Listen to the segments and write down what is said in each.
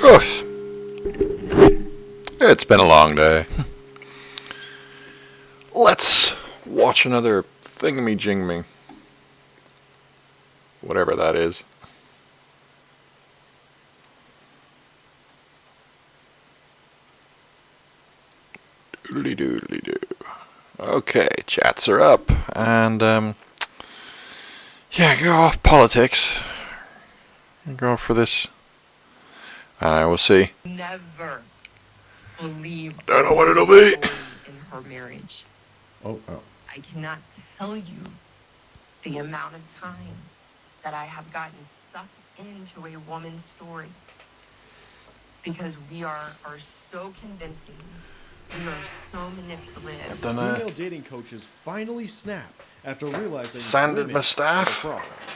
Oof. It's been a long day. Let's watch another thingamajigmy. Whatever that is. Doodly doodly doo. Okay, chats are up, and yeah, go off politics. Go for this. I will see. Never believe. Don't know what it'll be. In her marriage. Oh. I cannot tell you the amount of times that I have gotten sucked into a woman's story because we are so convincing. We are so manipulative. Female dating coaches finally snap after realizing sanded my staff.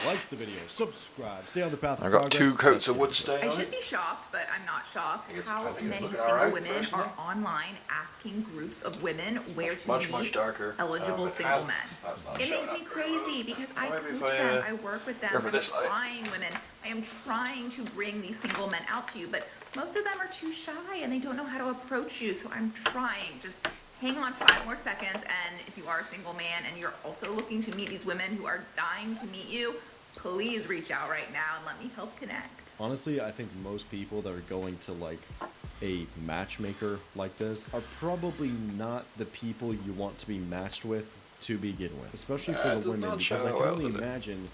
Like the video, subscribe, stay on the path of I got progress. 2 coats of wood stain I on should it. be shocked, but I'm not shocked. How looking many single alright, women personally. are online asking groups of women where to Much meet darker. eligible It single has- men. that's not It showing makes me up very well. crazy because I Maybe if coach I, them, I work with them, go for I'm this light. trying women. I am trying to bring these single men out to you, but most of them are too shy and they don't know how to approach you, so I'm trying. Just hang on 5 more seconds, and if you are a single man and you're also looking to meet these women who are dying to meet you, please reach out right now and let me help connect. Honestly, I think most people that are going to like a matchmaker like this are probably not the people you want to be matched with to begin with, especially for it the does women, not because I show can well, only does it? imagine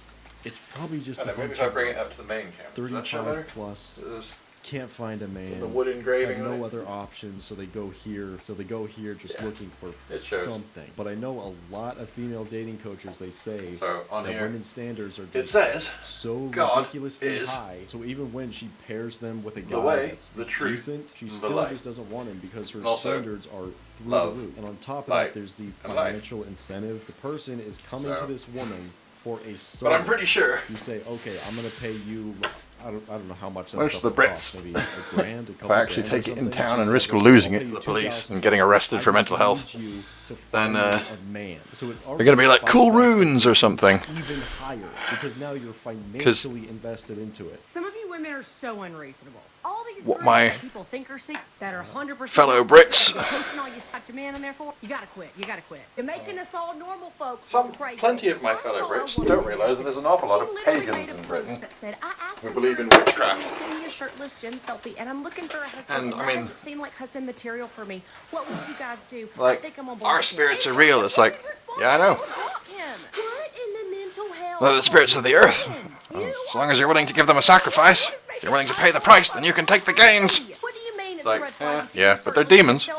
it's probably just a Maybe bunch if I of bring it up to the main camera. Does that show better? 35 plus This is can't find a man, the wood engraving have on no it? other options, so they go here just Yeah, looking for it shows. something. But I know a lot of female dating coaches, they say So, on that here, women's standards are it just says, so God ridiculously is high. So even when she pairs them with a the guy way, that's the truth, decent, she and the still light. just doesn't want him because her And also, standards are through love, the roof. And on top of light, that, there's the and life. financial incentive. The person is coming So- to this woman for a service. but I'm pretty sure You say, okay, I'm gonna pay you. I don't know how much that Most stuff of the will Brits, cost. Maybe $1,000, a if couple I actually grand or take it in something. town She and said, risk "Okay, losing I'll it to pay the you police and $2,000. getting arrested I for just mental need health, you to then, find me a man." So it they're gonna be like, already cool spikes that runes or something. even higher because now you're financially invested into it. Some of you women are so unreasonable. All these What girls my that people think are sick that are 100% fellow Brits. You're posting all you such a man in there for. You gotta quit. You gotta quit. You're making us all normal folks. crazy. Plenty of my fellow Also, Brits I don't wanna- realise that there's an awful lot She of literally pagans made a in post Britain that said, I asked who him believe for in a selfie, witchcraft. and he sent me a shirtless gym selfie, and I'm looking for a husband, And, and I that mean, doesn't seem like husband material for me. What would you guys do? like, I think I'm on board our with you. spirits Hey, are real. what It's like, did you respond yeah, I know. to? Fuck him. What in the mental hell? They're the spirits of the earth. You As long as you're willing to give them a sacrifice, you're willing to pay the price, then you can take the gains. What do you mean it's like, a red flag? yeah, but they're demons. The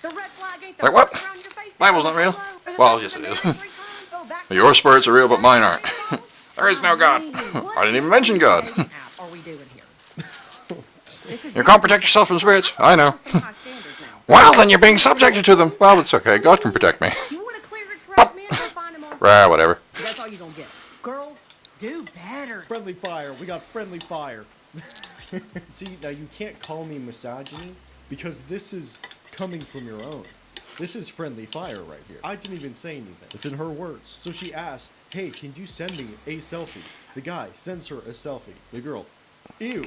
red flag ain't the Like what? marks around your face. Bible's not real. Hello? Well, yes it is. Go back to Your spirits are real, but mine aren't. There is no God. What I didn't even mention God. app are we doing here? You can't protect yourself from spirits. I know. Some high standards now. Well, then you're being subjected to them. Well, it's okay. God can protect me. You want to clear your trash, man? Go find him on. Rah, whatever. That's all you gonna get. Girls, do better. Friendly fire. We got friendly fire. See, now you can't call me misogyny because this is coming from your own. This is friendly fire right here. I didn't even say anything. It's in her words. So she asked, hey, can you send me a selfie? The guy sends her a selfie. The girl, ew.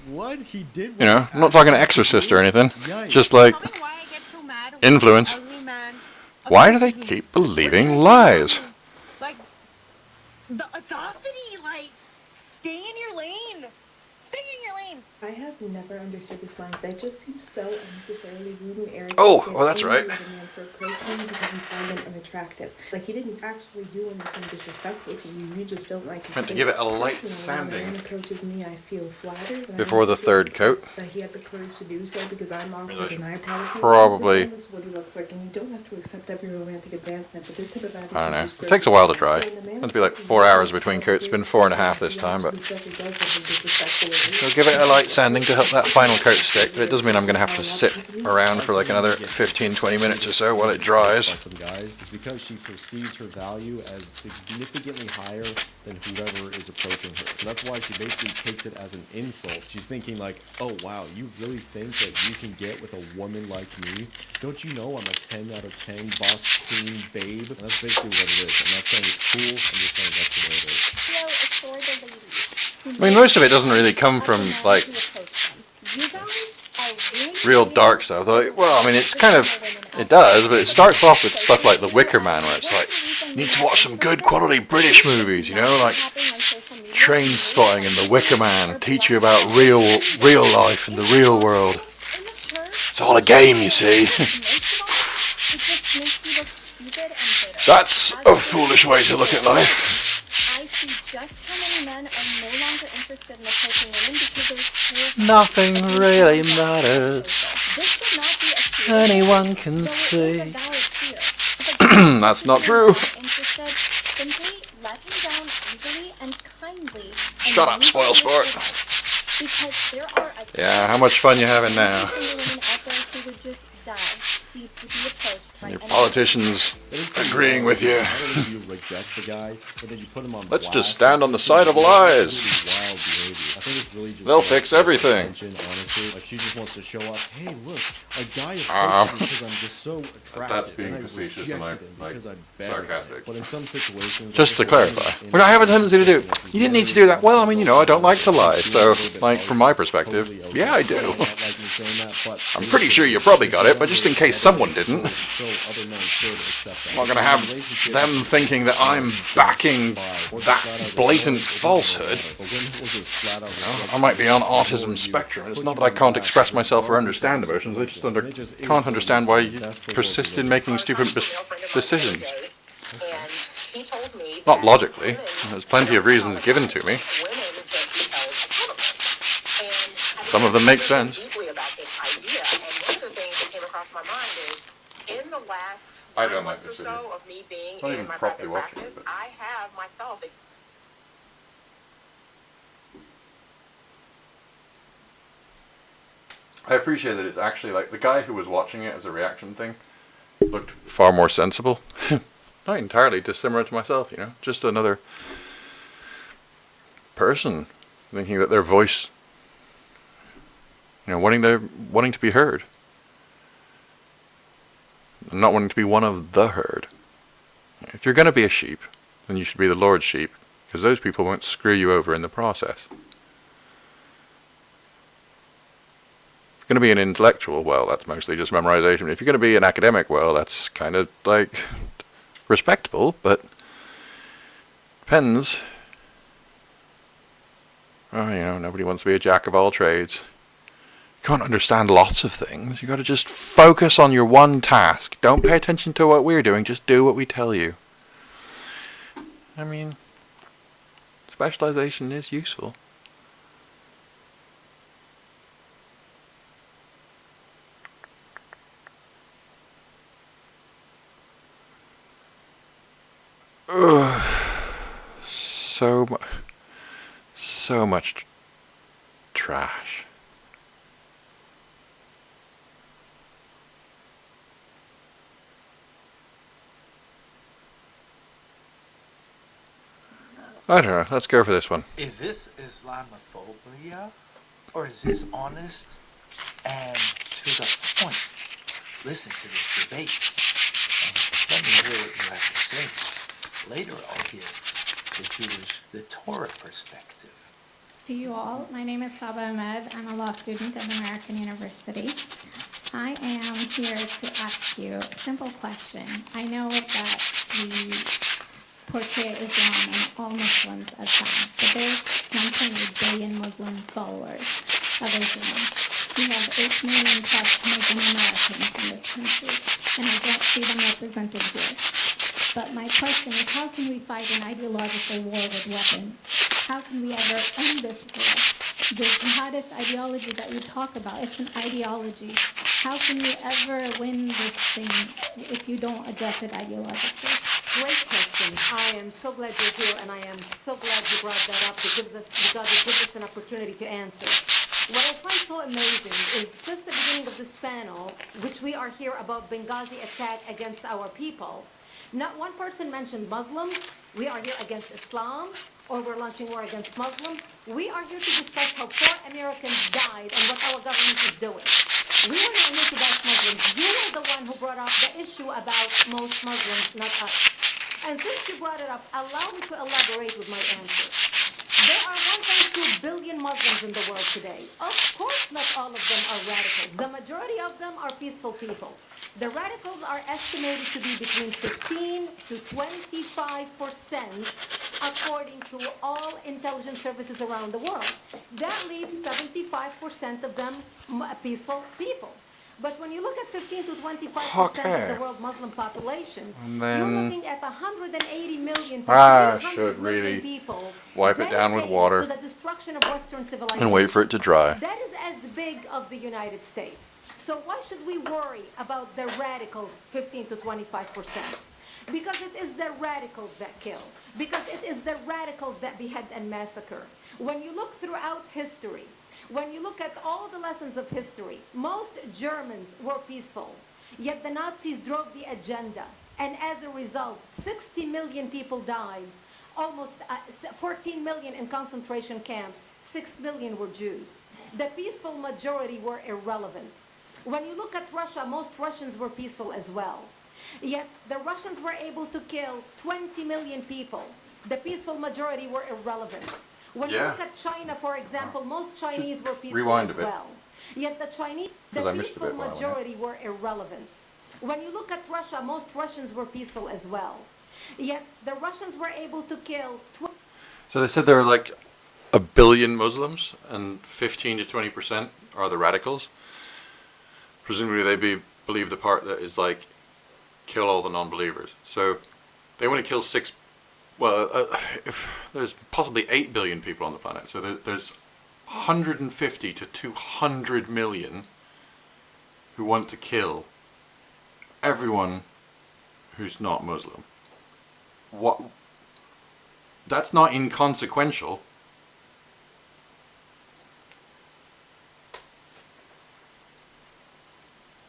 What? He did what You know, he I'm not talking asked Exorcist to or do? anything. Yikes. Just like Tell me why I get so mad when influence. an ugly man Why do they accuses keep me. believing lies? Like, the audacity, like, stay in your lane. Stay in your lane. I have never understood this mindset. It just seems so unnecessarily rude and arrogant. Oh, to well, that's angry right. at a man for approaching you because you find them unattractive. Like, he didn't actually do anything disrespectful to you. You just don't like his Meant to face. give it a light Personally, when a sanding man approaches me, I feel flattered. and I before the also feel third coat. that he had the courage to do so because I'm awkward I should and I probably probably- This is what he looks like, and you don't have to accept every romantic advancement, but this type of attitude I don't know. is It takes a while to dry. gross. And the man Meant to be like 4 hours between coats. It's been 4.5 this time, but I'll give it a light sanding to help that final coat stick. But it does mean I'm going to have to sit around for like another 15-20 minutes or so while it By dries. some guys is because she perceives her value as significantly higher than whoever is approaching her. So that's why she basically takes it as an insult. She's thinking like, oh wow, you really think that you can get with a woman like me? Don't you know I'm a 10 out of 10 boss queen babe? And that's basically what it is. I'm not saying it's cool, I'm just saying that's the way it is. No, it's for the ladies. I mean, most of it doesn't really come from like You real dark stuff. Like, well, I mean, it's kind of, it does, but it starts off with stuff like The Wicker Man, where it's like, you need to watch some good quality British movies, you know, like Train Spotting and The Wicker Man, teach you about real life and the real world. It's all a game, you see. That's a foolish way to look at life. I see just how many men are no longer interested in approaching women because they're Nothing really matters. This should not be a fear. Anyone can Though it is a see. valid fear. If a guy That's not is true. not interested, simply let him down easily and kindly. And Shut up, leave him spoilsport. with it. Because there are a Yeah, how much fun you having now? ton of women out there who would just die deep to be approached by Your anyone. politicians agreeing with you. I don't know if you reject the guy, but then you put him on Let's blast. just stand on the It's side of really lies. wild behavior. I think it's really just They'll like fix everything. attention, honestly. Like she just wants to show off, hey, look, a guy Ah. approached me because I'm just so attractive. That's being and I facetious and rejected him like because I'm better. sarcastic. But in some situations, Just to like, clarify, in- what I have a tendency to do, you didn't need to do that. Well, I mean, you know, I don't like to lie, so, like, from my perspective, yeah, I do. I'm pretty sure you probably got it, but just in case someone didn't, I'm not going to have them thinking that I'm backing that blatant falsehood. I might be on autism spectrum. It's not that I can't express myself or understand emotions. I just can't understand why you persist in making stupid decisions. And he told me Not that logically. women There's plenty of reasons given to me. women just be held accountable. And Some of them make sense. deeply about this idea. And one of the things that came across my mind is in the last I don't like months or this so video. of me being Not even in my properly private watching it, practice, but- I have myself I appreciate that it's actually like the guy who was watching it as a reaction thing looked far more sensible. Not entirely dissimilar to myself, you know, just another person thinking that their voice, you know, wanting to be heard, and not wanting to be one of the herd. If you're going to be a sheep, then you should be the Lord's sheep, because those people won't screw you over in the process. Going to be an intellectual, well, that's mostly just memorization. If you're going to be an academic, well, that's kind of like respectable, but depends. Oh, you know, nobody wants to be a jack of all trades. You can't understand lots of things. You got to just focus on your one task. Don't pay attention to what we're doing. Just do what we tell you. I mean, specialization is useful. Ugh, so much trash. I don't know. Let's go for this one. Is this Islamophobia, or is this honest and to the point? Listen to this debate, and let me hear what you have to say. Later, I'll hear the Torah perspective. To you all, my name is Saba Ahmed. I'm a law student at American University. I am here to ask you a simple question. I know that we portray Islam and all Muslims as bad, but there's 1.8 billion Muslim followers of Islam. We have 8 million plus Muslim Americans in this country, and I don't see them represented here. But my question is, how can we fight an ideological war with weapons? How can we ever end this war? The jihadist ideology that you talk about, it's an ideology. How can we ever win this thing if you don't address it ideologically? Great question. I am so glad you're here, and I am so glad you brought that up because it gives us an opportunity to answer. What I find so amazing is since the beginning of this panel, which we are here about Benghazi attack against our people, not one person mentioned Muslims. We are here against Islam, or we're launching war against Muslims. We are here to discuss how 4 Americans died and what our government is doing. We are not here to bash Muslims. You are the one who brought up the issue about most Muslims, not us. And since you brought it up, allow me to elaborate with my answer. There are 1.2 2 billion Muslims in the world today. Of course, not all of them are radicals. The majority of them are peaceful people. The radicals are estimated to be between 15 to 25%, according to all intelligence services around the world. That leaves 75% of them peaceful people. But when you look at 15 to 25% Okay. of the world Muslim population, And you're then- looking at 180 million to I 300 should million really people wipe it down with dedicated water to the destruction of Western civilization. and wait for it to dry. That is as big of the United States. So why should we worry about the radical 15 to 25%? Because it is the radicals that kill. Because it is the radicals that behead and massacre. When you look throughout history, when you look at all the lessons of history, most Germans were peaceful, yet the Nazis drove the agenda. And as a result, 60 million people died, almost 14 million in concentration camps, 6 million were Jews. The peaceful majority were irrelevant. When you look at Russia, most Russians were peaceful as well. Yet the Russians were able to kill 20 million people. The peaceful majority were irrelevant. When you Yeah. look at China, for example, most Chinese were peaceful rewind as a bit. well. Yet the 'Cause I peaceful missed a bit while I went majority were irrelevant. When you look at Russia, most Russians were peaceful as well. Yet the Russians were able to kill So they said there are like a billion Muslims, and 15 to 20% are the radicals. Presumably they believe the part that is like kill all the non-believers. So they want to kill there's possibly 8 billion people on the planet. So there's 150 to 200 million who want to kill everyone who's not Muslim. What? That's not inconsequential.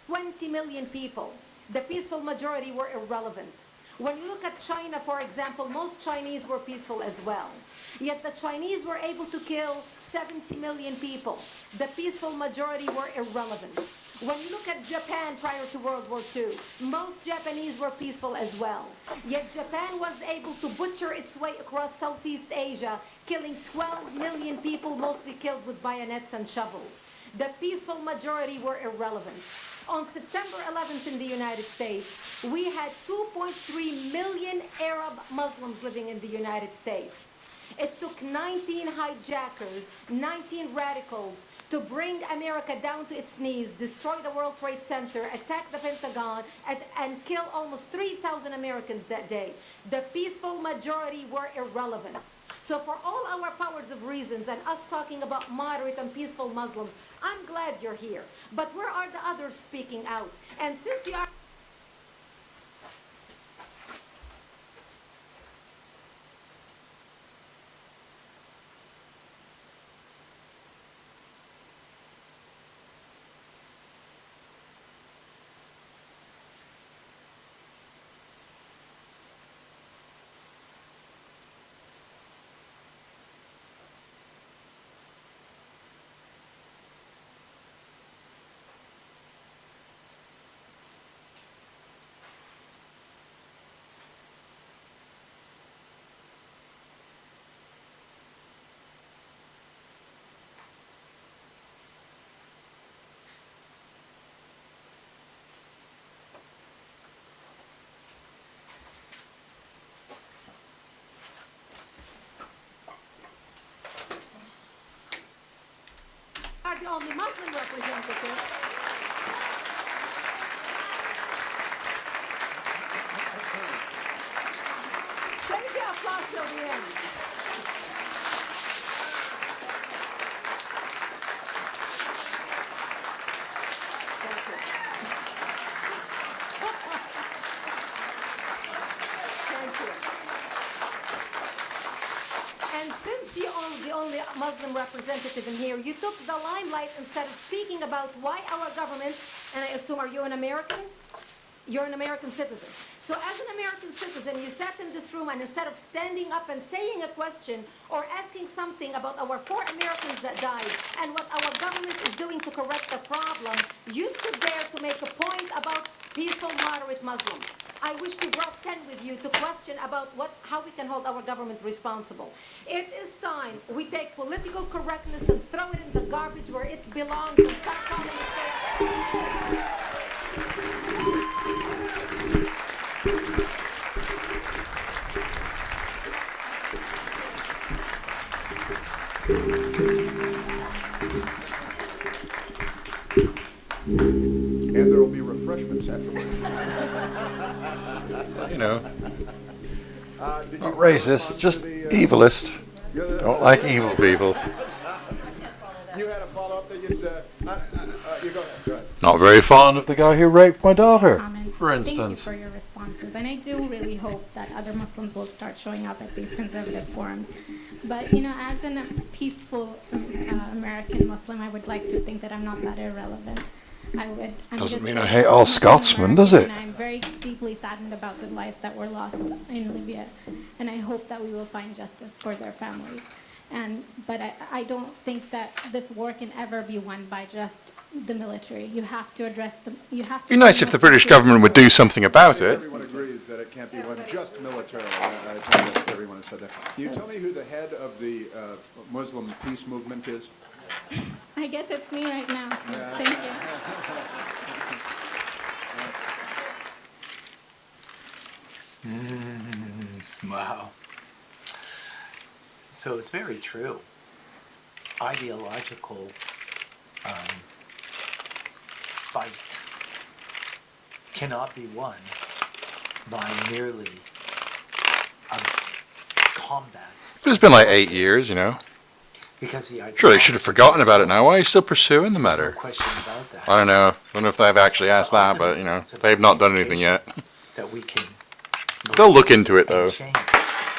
$20 million people. The peaceful majority were irrelevant. When you look at China, for example, most Chinese were peaceful as well. Yet the Chinese were able to kill 70 million people. The peaceful majority were irrelevant. When you look at Japan prior to World War II, most Japanese were peaceful as well. Yet Japan was able to butcher its way across Southeast Asia, killing 12 million people, mostly killed with bayonets and shovels. The peaceful majority were irrelevant. On September 11th in the United States, we had 2.3 million Arab Muslims living in the United States. It took 19 hijackers, 19 radicals, to bring America down to its knees, destroy the World Trade Center, attack the Pentagon, and kill almost 3,000 Americans that day. The peaceful majority were irrelevant. So for all our powers of reasons and us talking about moderate and peaceful Muslims, I'm glad you're here. But where are the others speaking out? And since you are... are the only Muslim representative. Save the applause till the end. Thank you. Thank you. And since you're the only Muslim representative in here, you took the limelight instead of speaking about why our government, and I assume, are you an American? You're an American citizen. So as an American citizen, you sat in this room, and instead of standing up and saying a question or asking something about our 4 Americans that died and what our government is doing to correct the problem, you stood there to make a point about peaceful, moderate Muslims. I wish you brought 10 with you to question about how we can hold our government responsible. It is time we take political correctness and throw it in the garbage where it belongs and stop calling it. And there will be refreshments afterwards. You know, Did not you racist, respond just to evilist. Don't like evil people. You had a follow-up that you go ahead. Go ahead. Not very fond of the guy who raped my daughter, Comments. for Thank you instance. for your responses, and I do really hope that other Muslims will start showing up at these conservative forums. But you know, as a peaceful American Muslim, I would like to think that I'm not that irrelevant. I'm Doesn't just mean I a hate all Muslim Scotsmen, does American, it? And I'm very deeply saddened about the lives that were lost in Libya, and I hope that we will find justice for their families. But I don't think that this war can ever be won by just the military. You have to address them. You have to. It'd be nice if the British government would do something about it. Everyone agrees that it can't be won just militarily. I think that everyone has said that. Can you tell me who the head of the Muslim peace movement is? I guess it's me right now. So thank you. Wow. So it's very true. Ideological fight cannot be won by merely a combat. But it's been like 8 years, you know. Because the Sure, they should have forgotten about it now. Why are you still pursuing the No matter? question about that. I don't know. I don't know if they've actually asked that, but, you know, they've not done anything yet. That we can They'll look into it, and though. change.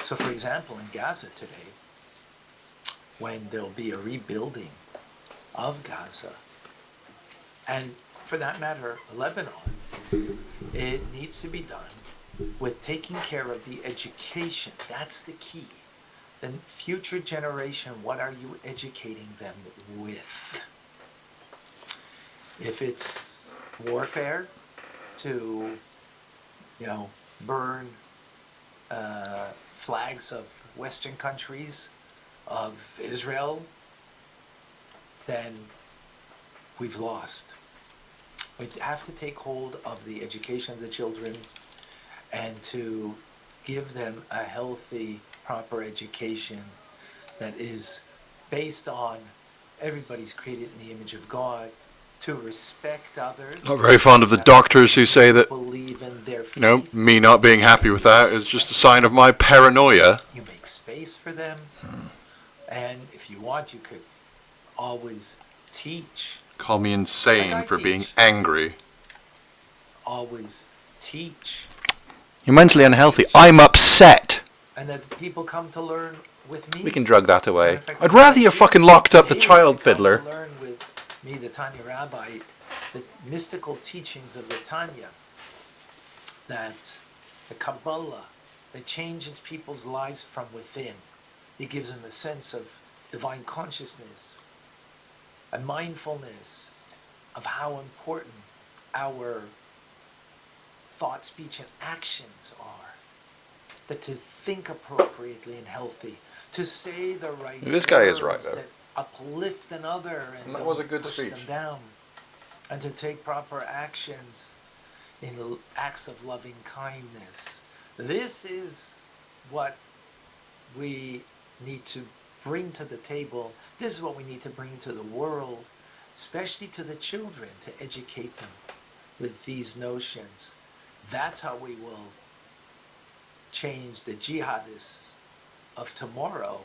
So, for example, in Gaza today, when there'll be a rebuilding of Gaza, and for that matter, Lebanon, it needs to be done with taking care of the education. That's the key. The future generation, what are you educating them with? If it's warfare to, burn flags of Western countries, of Israel, then we've lost. We have to take hold of the education of the children and to give them a healthy, proper education that is based on everybody's created in the image of God, to respect others. Not very fond of the doctors who say that, Believe in their faith. you know, me not being happy with that is just a sign of my paranoia. You make space for them. And if you want, you could always teach. Call me insane Like I for being teach. angry. Always teach. You're mentally unhealthy. I'm upset. And that people come to learn with me. We can drug that away. Matter of fact, I'd rather you fucking locked up the they child come fiddler. To learn with me, the Tanya Rabbi, the mystical teachings of the Tanya, that the Kabbalah, that changes people's lives from within. It gives them a sense of divine consciousness, a mindfulness of how important our thought, speech, and actions are. That to think appropriately and healthy, to say the right This guy is right, words though. that uplift another and That don't was a good push speech. them down, and to take proper actions in acts of loving kindness. This is what we need to bring to the table. This is what we need to bring to the world, especially to the children, to educate them with these notions. That's how we will change the jihadists of tomorrow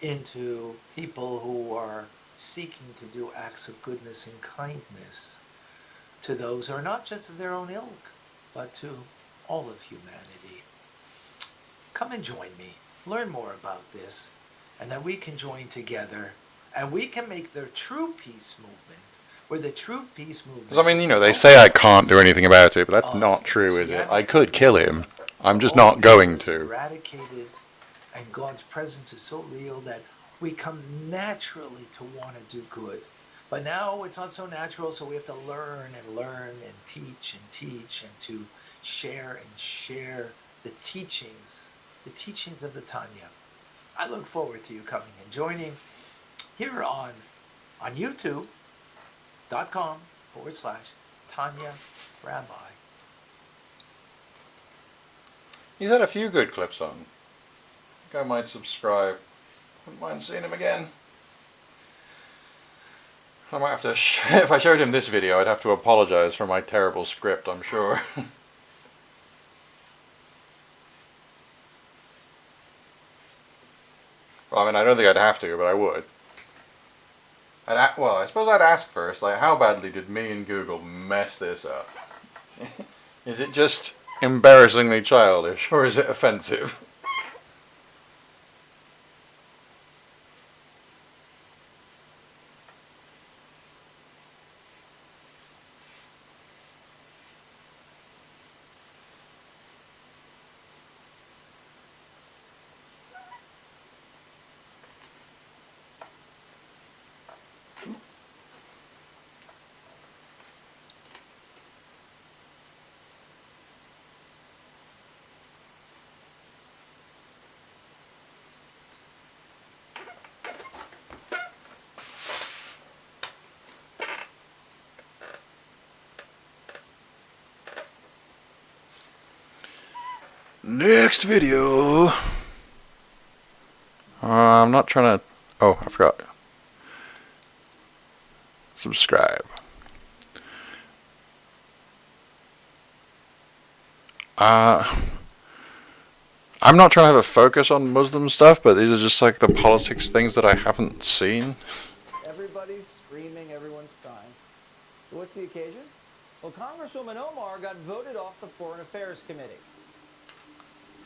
into people who are seeking to do acts of goodness and kindness to those who are not just of their own ilk, but to all of humanity. Come and join me. Learn more about this, and then we can join together, and we can make the true peace movement, where the true peace movement... Because, I mean, you know, they say I can't do anything about it, but that's not true, is it? I could kill him. I'm just not going to. Eradicated, and God's presence is so real that we come naturally to want to do good. But now it's not so natural, so we have to learn and teach and to share the teachings of the Tanya. I look forward to you coming and joining here on youtube.com/Tanya Rabbi. He's had a few good clips on. I think I might subscribe. Wouldn't mind seeing him again. I might have to, if I showed him this video, I'd have to apologize for my terrible script, I'm sure. Well, I mean, I don't think I'd have to, but I would. Well, I suppose I'd ask first, like, how badly did me and Google mess this up? Is it just embarrassingly childish, or is it offensive? Next video. I'm not trying to. Oh, I forgot. Subscribe. I'm not trying to have a focus on Muslim stuff, but these are just like the politics things that I haven't seen. Everybody's screaming, everyone's crying. So what's the occasion? Well, Congresswoman Omar got voted off the Foreign Affairs Committee.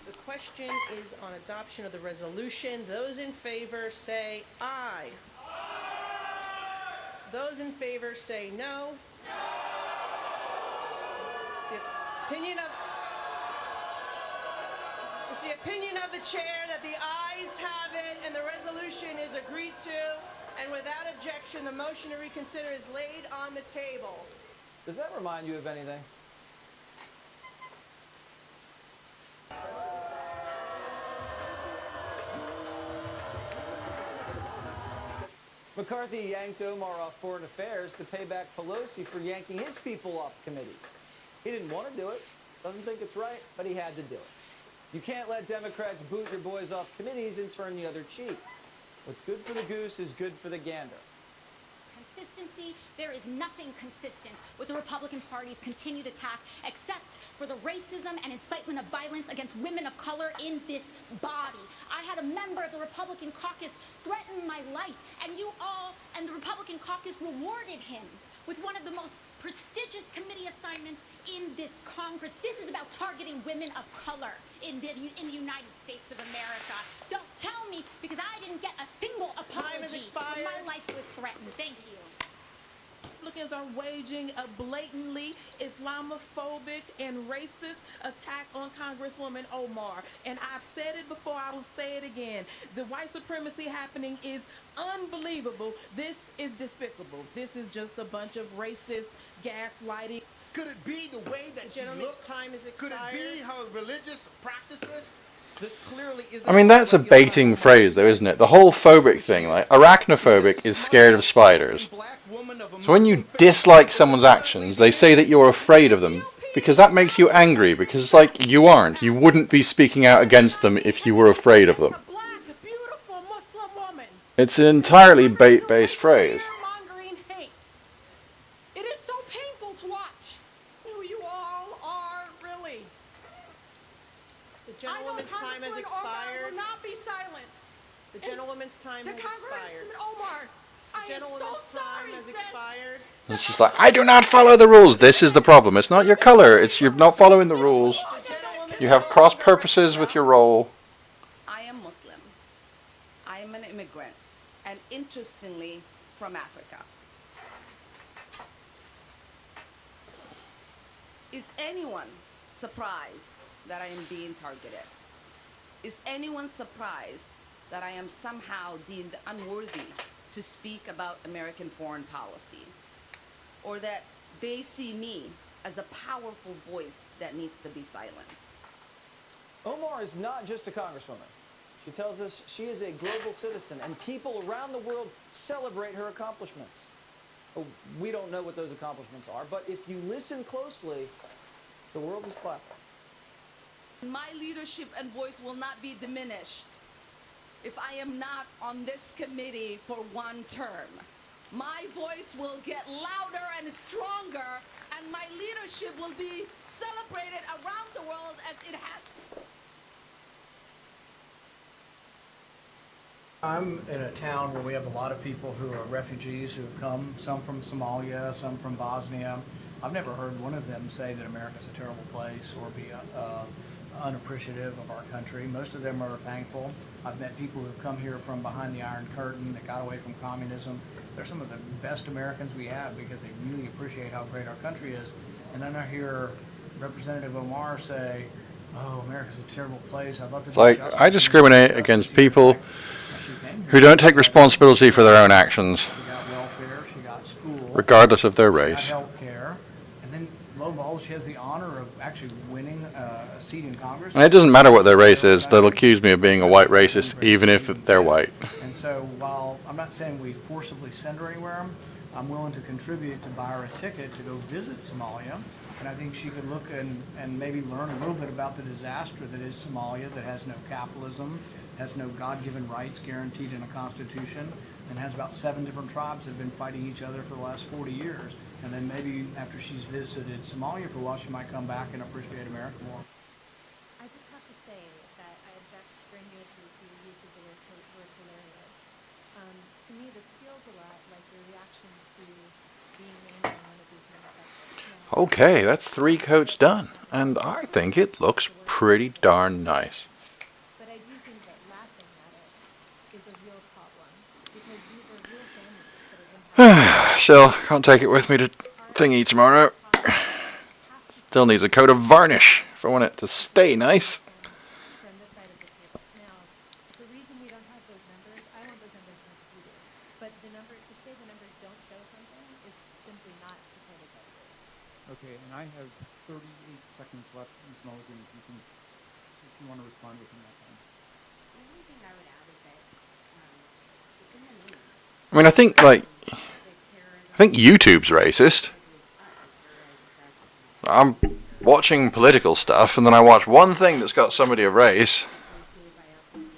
The question is on adoption of the resolution. Those in favor say aye. Those in favor say no. It's the opinion of the chair that the ayes have it and the resolution is agreed to. And without objection, the motion to reconsider is laid on the table. Does that remind you of anything? McCarthy yanked Omar off Foreign Affairs to pay back Pelosi for yanking his people off committees. He didn't want to do it, doesn't think it's right, but he had to do it. You can't let Democrats boot your boys off committees and turn the other cheek. What's good for the goose is good for the gander. Consistency, there is nothing consistent with the Republican Party's continued attack except for the racism and incitement of violence against women of color in this body. I had a member of the Republican caucus threaten my life, and you all and the Republican caucus rewarded him with one of the most prestigious committee assignments in this Congress. This is about targeting women of color in the United States of America. Don't tell me, because I didn't get a single apology. Time has expired. My life was threatened. Thank you. Republicans are waging a blatantly Islamophobic and racist attack on Congresswoman Omar. And I've said it before, I will say it again. The white supremacy happening is unbelievable. This is despicable. This is just a bunch of racist gaslighting. Could it be the way that she looks? Time is Could expired. it be her religious practices? This clearly isn't. I mean, that's a baiting phrase, though, isn't it? The whole phobic thing, like, arachnophobic is scared of spiders. So when you dislike someone's actions, they say that you're afraid of them, because that makes you angry, because, like, you aren't. You wouldn't be speaking out against them if you were afraid of them. It's an entirely bait-based phrase. It is so painful to watch who you all are, really. The gentlewoman's time has expired. Will not be silenced. The gentlewoman's time has expired. Omar, The gentlewoman's time has expired. It's just like, I do not follow the rules. This is the problem. It's not your color. It's you're not following the rules. You have cross purposes with your role. I am Muslim. I am an immigrant, and interestingly, from Africa. Is anyone surprised that I am being targeted? Is anyone surprised that I am somehow deemed unworthy to speak about American foreign policy, or that they see me as a powerful voice that needs to be silenced. Omar is not just a congresswoman. She tells us she is a global citizen, and people around the world celebrate her accomplishments. Oh, we don't know what those accomplishments are, but if you listen closely, the world is clapping. My leadership and voice will not be diminished if I am not on this committee for one term. My voice will get louder and stronger, and my leadership will be celebrated around the world as it has. I'm in a town where we have a lot of people who are refugees who have come, some from Somalia, some from Bosnia. I've never heard one of them say that America's a terrible place or be unappreciative of our country. Most of them are thankful. I've met people who've come here from behind the Iron Curtain that got away from communism. They're some of the best Americans we have because they really appreciate how great our country is. And then I hear Representative Omar say, "Oh, America's a terrible place. I'd love to." It's like, I discriminate against people who don't take responsibility for their own actions, She got welfare, she got school, regardless of their she got race. health care, and then lo and behold, she has the honor of actually winning a seat in Congress. And it doesn't matter what their race is, they'll accuse me of being a white racist, even if they're white. And so while I'm not saying we forcibly send her anywhere, I'm willing to contribute to buy her a ticket to go visit Somalia. And I think she could look and maybe learn a little bit about the disaster that is Somalia, that has no capitalism, has no God-given rights guaranteed in a constitution, and has about 7 different tribes that have been fighting each other for the last 40 years. And then maybe after she's visited Somalia for a while, she might come back and appreciate America more. I just have to say that I object strenuously to the use of the word hilarious. To me, this feels a lot like your reaction to being named in one of these manifestos. Okay, that's 3 coats done, and I think it looks pretty darn nice. But I do think that laughing at it is a real problem because these are real families that are impacted. Still, can't take it with me to thingy tomorrow. Still needs a coat of varnish if I want it to stay nice. From this side of the table. Now, the reason we don't have those numbers, I want those numbers as much as you do. But the number, to say the numbers don't show something is simply not supported by the data. Okay, and I have 38 seconds left, Ms. Mulligan, if you want to respond within that time. The only thing I would add is that it's in the name. I mean, I think YouTube's racist. I'm watching political stuff, and then I watch one thing that's got somebody of race. And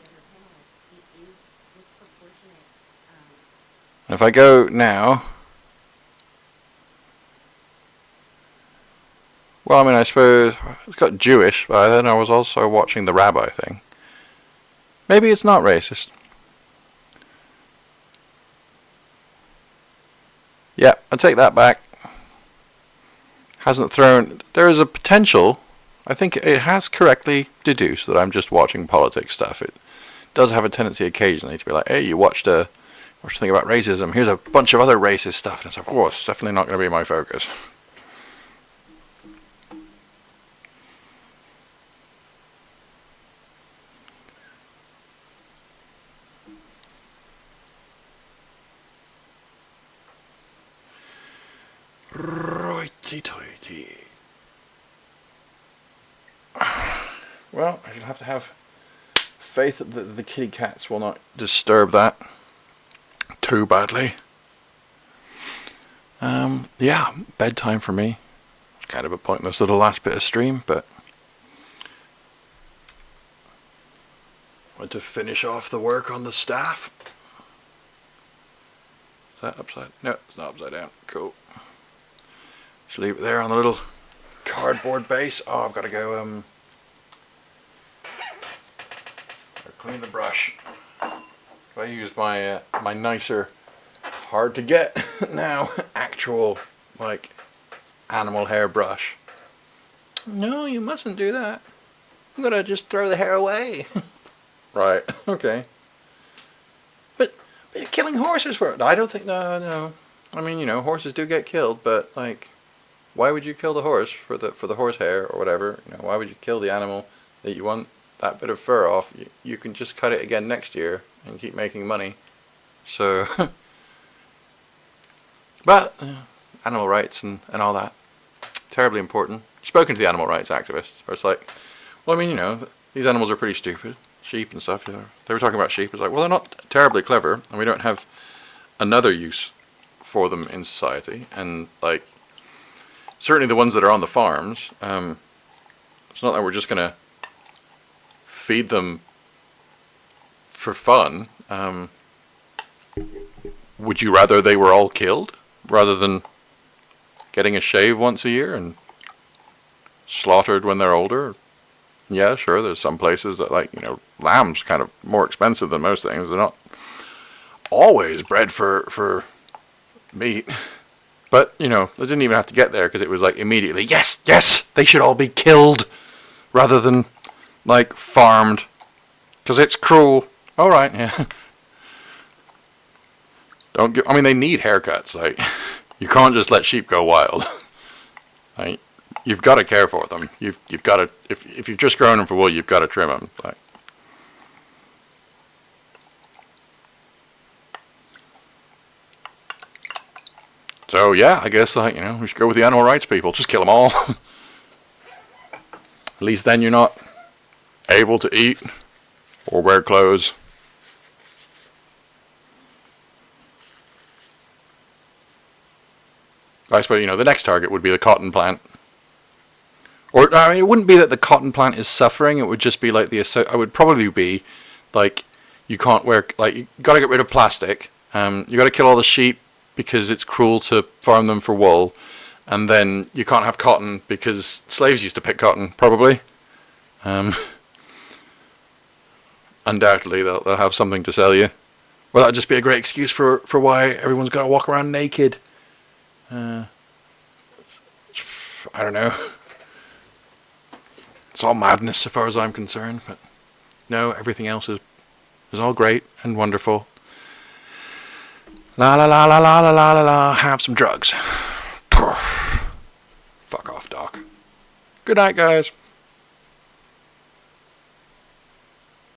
if I go now, well, I mean, I suppose it's got Jewish, but then I was also watching the rabbi thing. Maybe it's not racist. Yeah, I take that back. Hasn't thrown. There is a potential. I think it has correctly deduced that I'm just watching politics stuff. It does have a tendency occasionally to be like, hey, you watched a thing about racism. Here's a bunch of other racist stuff. And it's like, oh, it's definitely not going to be my focus. Righty-tighty. Well, I shall have to have faith that the kitty cats will not disturb that too badly. Yeah, bedtime for me. Kind of a pointless little last bit of stream, but want to finish off the work on the staff. Is that upside? No, it's not upside down. Cool. Just leave it there on the little cardboard base. Oh, I've got to go clean the brush. If I use my my nicer, hard to get now, actual like animal hair brush. No, you mustn't do that. I'm gonna just throw the hair away. Right. Okay. But you're killing horses for it. I don't think. No. I mean, you know, horses do get killed, but like, why would you kill the horse for the horse hair or whatever? You know, why would you kill the animal that you want that bit of fur off? You can just cut it again next year and keep making money. So, but animal rights and all that, terribly important. Spoken to the animal rights activists, where it's like, well, I mean, you know, these animals are pretty stupid. Sheep and stuff, yeah. They were talking about sheep. It's like, well, they're not terribly clever, and we don't have another use for them in society. And, like, certainly the ones that are on the farms, it's not that we're just going to feed them for fun. Would you rather they were all killed rather than getting a shave once a year and slaughtered when they're older? Yeah, sure, there's some places that, like, you know, lamb's kind of more expensive than most things. They're not always bred for meat. But, you know, they didn't even have to get there because it was like immediately, yes, yes, they should all be killed rather than, like, farmed. Because it's cruel. All right, yeah. Don't give, I mean, they need haircuts. Like, you can't just let sheep go wild. Like, you've got to care for them. You've got to, if you've just grown them for wool, you've got to trim them. Like, so yeah, I guess, like, you know, we should go with the animal rights people. Just kill them all. At least then you're not able to eat or wear clothes. I suppose, you know, the next target would be the cotton plant. Or, I mean, it wouldn't be that the cotton plant is suffering. It would just be like I would probably be, like, you can't wear, like, you got to get rid of plastic. You got to kill all the sheep because it's cruel to farm them for wool. And then you can't have cotton because slaves used to pick cotton, probably. Undoubtedly, they'll have something to sell you. Well, that'd just be a great excuse for why everyone's got to walk around naked. I don't know. It's all madness so far as I'm concerned, but no, everything else is all great and wonderful. La la la la la la la la la. Have some drugs. Fuck off, Doc. Good night, guys.